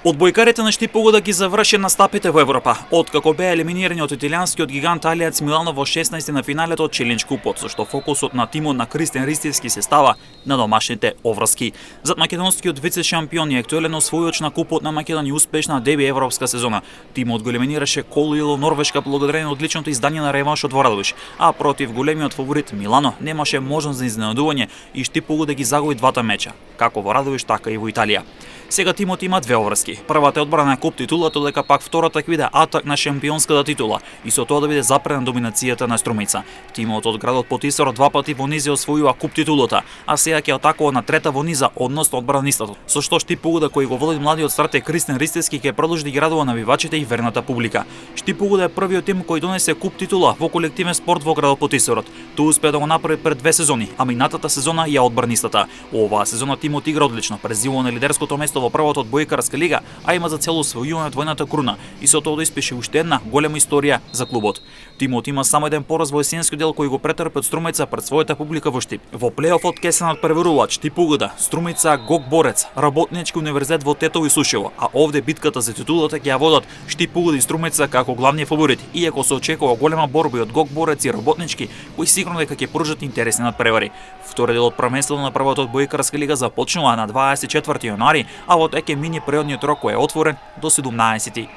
Одбојкарите на Штипогуда ги заврши настапите во Европа, откако беа елиминирани од италијанскиот гигант Алијац Милано во 16 на финалето од Челендж купот, зашто фокусот на тимот на Кристијан Ристевски се става на домашните оврски. Зад македонскиот вице-шампион и актуелен освојач на купот на Македонија успешна деби европска сезона. Тимот го елиминираше Колуило Норвешка благодарение од одличното издание на реваншот во Радовиш, а против големиот фаворит Милано немаше можност за изненадување и Штипогуда ги загуби двата меча, како во Радовиш така и во Италија. Сега тимот има две оврски. Првата е одбрана на куп титулата, додека пак втората ќе биде атак на шампионската титула и со тоа да биде запрена доминацијата на Струмица. Тимот од градот Потисар два пати во низа освојува куп титулата, а сега ќе атакува на трета во низа, односно одбранистата. Со што Штипогуда кој го води младиот стратег Кристијан Ристевски ќе продолжи да ги радува навивачите и верната публика. Штипогуда е првиот тим кој донесе куп титула во колективен спорт во градот Потисарот. Тоа успеа да го направи пред 2 сезони, а минатата сезона ја одбранистата. Оваа сезона тимот игра одлично, презивува на лидерското место во првата одбојкарска лига, а има за цел освојување двојната круна и со тоа да испише уште една голема историја за клубот. Тимот има само еден пораз во есенскиот дел кој го претрпе од Струмица пред својата публика во Штип. Во плејофот ќе се надпреваруваат Штипогуда, Струмица, Гок Борец, Работнички универзитет во Тетово и Сушево, а овде битката за титулата ќе ја водат Штипогуда и Струмица како главни фаворити, иако се очекува голема борба од Гок Борец и Работнички, кои сигурно дека ќе пружат интересни надпревари. Втори дел од првенството на првата одбојкарска лига започнува на 24 јануари, а во тек е мини периодниот рок кој е отворен до 17